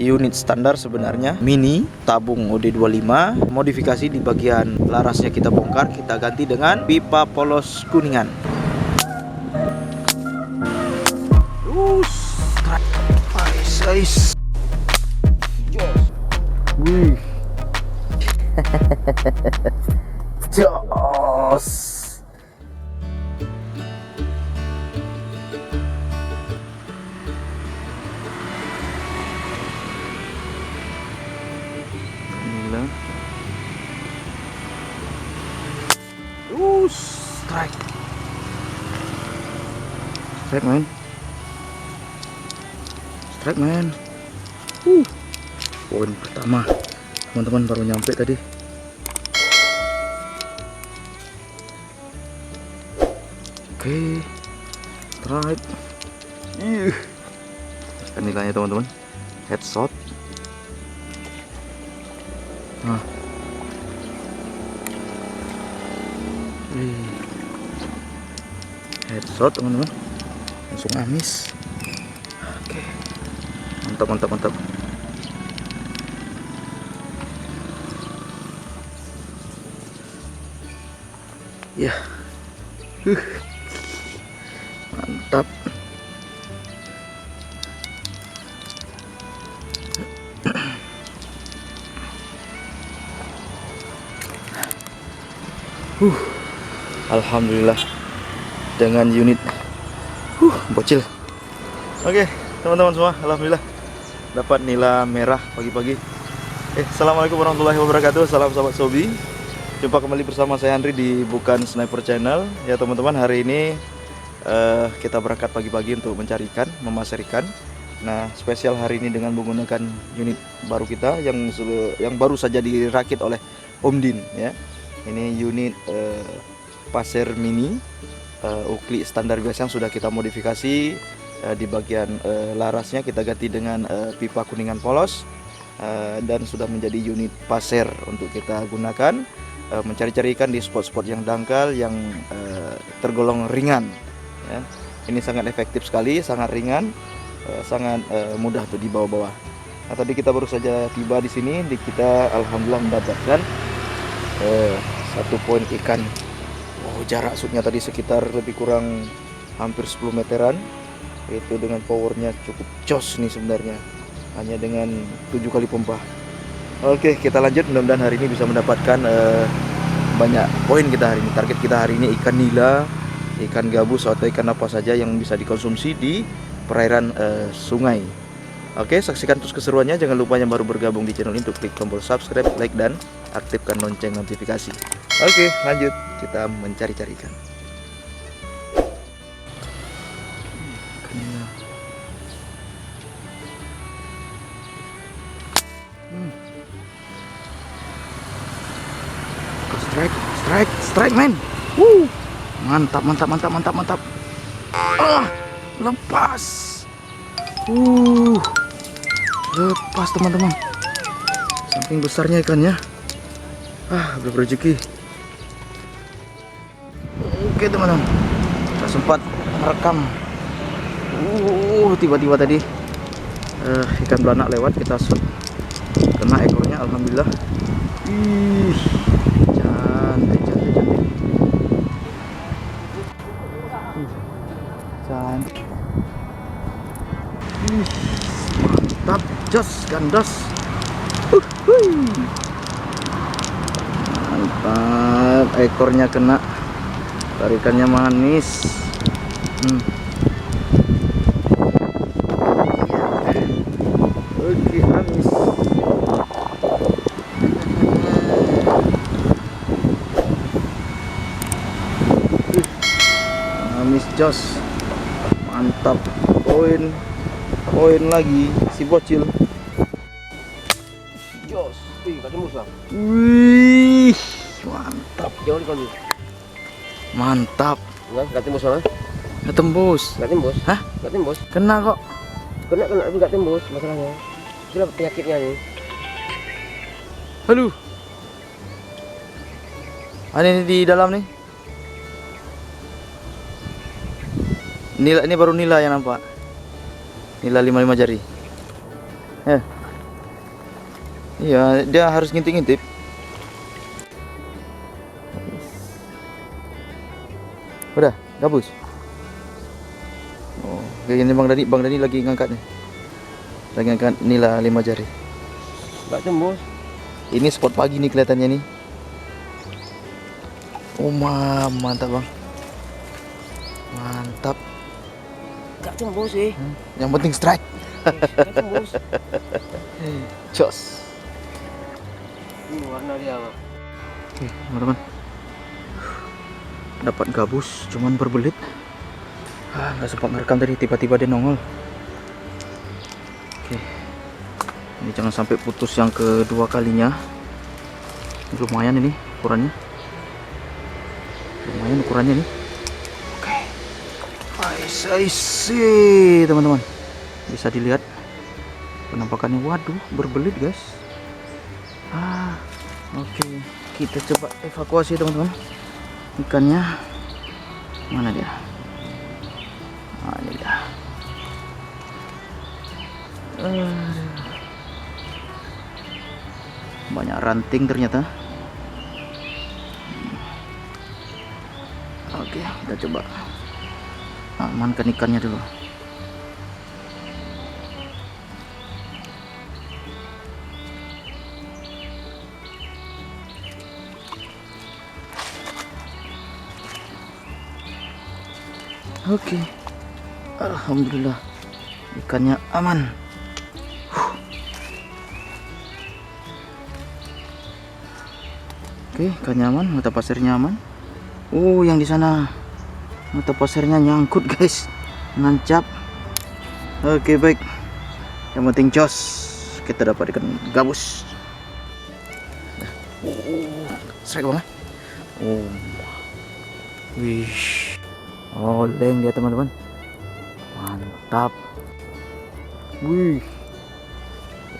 unit standar sebenarnya, mini tabung OD25. Modifikasi di bagian larasnya kita bongkar, kita ganti dengan pipa polos kuningan. Guys. Wih. Jos. Strike. Strike man. Strike man. Poin pertama. Teman-teman baru nyampe tadi. Oke. Strike. Kan nilainya teman-teman. Headshot. Nah. Headshot teman-teman, langsung amis. Oke, mantap. Ya, mantap. Alhamdulillah dengan unit bocil. Oke, teman-teman semua, alhamdulillah dapat nila merah pagi-pagi. Assalamualaikum warahmatullahi wabarakatuh. Salam sahabat Sobi. Jumpa kembali bersama saya Andri di Bukan Sniper Channel. Ya teman-teman, hari ini kita berangkat pagi-pagi untuk mencari ikan, memasar ikan. Nah, spesial hari ini dengan menggunakan unit baru kita yang baru saja dirakit oleh Om Din ya. Ini unit pasir mini ukli standar biasa yang sudah kita modifikasi. Di bagian larasnya kita ganti dengan pipa kuningan polos, dan sudah menjadi unit pasir untuk kita gunakan mencari-cari ikan di spot-spot yang dangkal, yang tergolong ringan ya. Ini sangat efektif sekali, sangat ringan, sangat mudah tuh dibawa-bawa. Nah, tadi kita baru saja tiba di sini, kita alhamdulillah mendapatkan satu poin ikan. Jarak shootnya tadi sekitar lebih kurang hampir 10 meteran. Itu dengan powernya cukup jos nih sebenarnya, hanya dengan 7 kali pompa. Oke, kita lanjut. Mudah-mudahan hari ini bisa mendapatkan banyak poin kita hari ini. Target kita hari ini ikan nila, ikan gabus, atau ikan apa saja yang bisa dikonsumsi di perairan sungai. Oke, saksikan terus keseruannya. Jangan lupa yang baru bergabung di channel ini untuk klik tombol subscribe, like, dan aktifkan lonceng notifikasi. Oke, lanjut kita mencari-cari ikan. Strike man. Mantap. Lepas. Lepas teman-teman. Saking besarnya ikannya. Udah berezeki. Oke teman-teman, kita sempat merekam. Tiba-tiba tadi ikan belanak lewat, kita shot, kena ekornya, alhamdulillah. Cantik. Mantap, jos, gandos. Mantap, ekornya kena. Tarikannya manis. Oke, amis. Amis jos. Mantap. Poin lagi si bocil. Jos, kacang musa. Wih, mantap. Jauh kali. Mantap. Enggak tembus mana? Nggak tembus. Enggak tembus. Hah? Enggak tembus. Kena kok. Kena tapi enggak tembus masalahnya. Itulah penyakitnya nih. Aduh. Ini di dalam nih. Nila, ini baru nila yang nampak. Nila 55 jari. Iya, dia harus ngintip-ngintip. Udah, gabus. Oh, kayak gini Bang Dani lagi ngangkatnya. Lagi ngangkat nila 5 jari. Nggak tembus. Ini spot pagi nih kelihatannya nih. Oh, mantap Bang. Mantap. Nggak tembus sih. Yang penting strike. Nggak tembus. Jos. Ini warna dia, Bang. Oke, teman-teman. Dapat gabus, cuman berbelit. Nggak sempat ngerekam tadi, tiba-tiba dia nongol. Oke. Ini jangan sampai putus yang kedua kalinya. Ini lumayan ini ukurannya. Lumayan ukurannya nih. Oke. I see, teman-teman. Bisa dilihat penampakannya. Waduh, berbelit guys. Oke. Kita coba evakuasi teman-teman. Ikannya mana dia? Ini dia. Banyak ranting ternyata. Oke, kita coba amankan ikannya dulu. Oke, alhamdulillah ikannya aman. Oke, ikannya aman, mata pasirnya aman. Yang di sana mata pasirnya nyangkut guys, nancap. Oke, baik. Yang penting jos, kita dapat ikan gabus. Strike banget. Wih. Oleng dia teman-teman, mantap. Wih,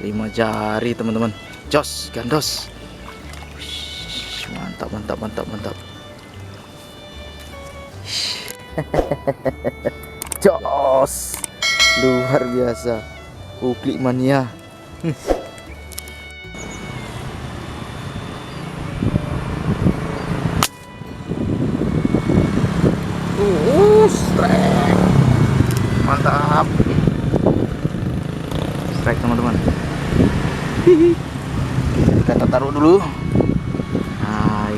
5 jari teman-teman, jos gandos. Wih, mantap. Jos, luar biasa, uklik mania. Strike, mantap. Strike teman-teman. Kita taruh dulu.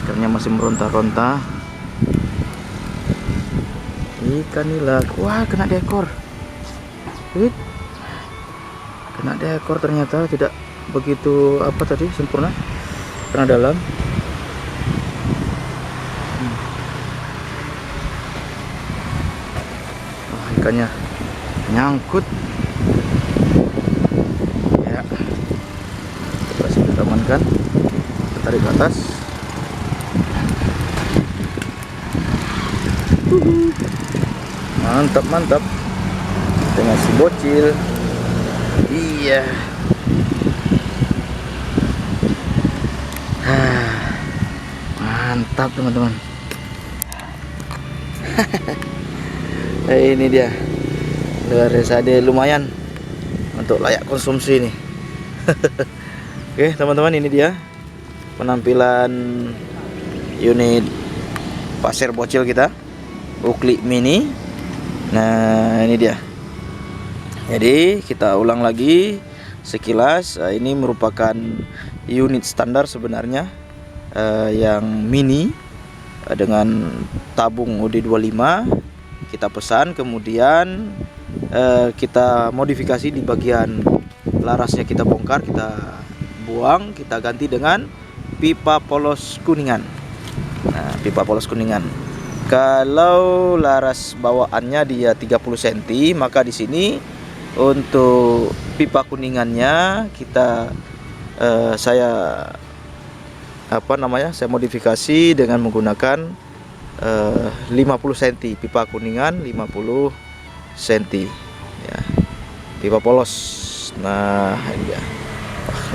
Ikannya masih meronta-ronta. Ikan nila. Wah, kena di ekor. Kena di ekor ternyata, tidak begitu sempurna. Kena dalam. Ikannya nyangkut ya. Coba kita amankan, kita tarik ke atas. Mantap dengan si bocil. Iya. Mantap teman-teman. Ini dia, luar biasa, dia lumayan untuk layak konsumsi nih. Oke teman-teman, ini dia penampilan unit pasir bocil kita, uklik mini. Nah, ini dia. Jadi kita ulang lagi sekilas. Ini merupakan unit standar sebenarnya, yang mini dengan tabung OD25. Kita pesan, kemudian kita modifikasi di bagian larasnya, kita bongkar, kita buang, kita ganti dengan pipa polos kuningan. Nah, pipa polos kuningan. Kalau laras bawaannya dia 30 cm, maka di sini untuk pipa kuningannya saya modifikasi dengan menggunakan 50 cm, pipa kuningan 50 cm ya, pipa polos. Nah, ini dia.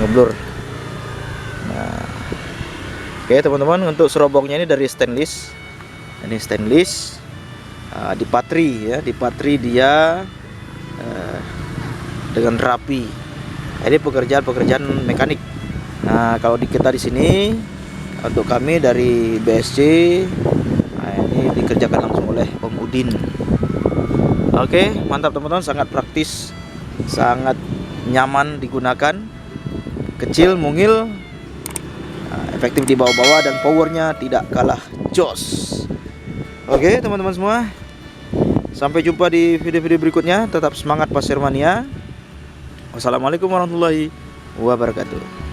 Ngeblur. Nah, oke teman-teman, untuk serobongnya ini dari stainless. Ini stainless, dipatri ya, dipatri dia dengan rapi. Ini pekerjaan mekanik Nah, kalau kita di sini untuk kami dari BSC, nah, ini dikerjakan langsung oleh Om Udin. Oke, mantap teman-teman, sangat praktis, sangat nyaman digunakan, kecil, mungil, nah, efektif di bawah-bawah, dan powernya tidak kalah jos. Oke teman-teman semua, sampai jumpa di video-video berikutnya. Tetap semangat Pasir Mania. Wassalamualaikum warahmatullahi wabarakatuh.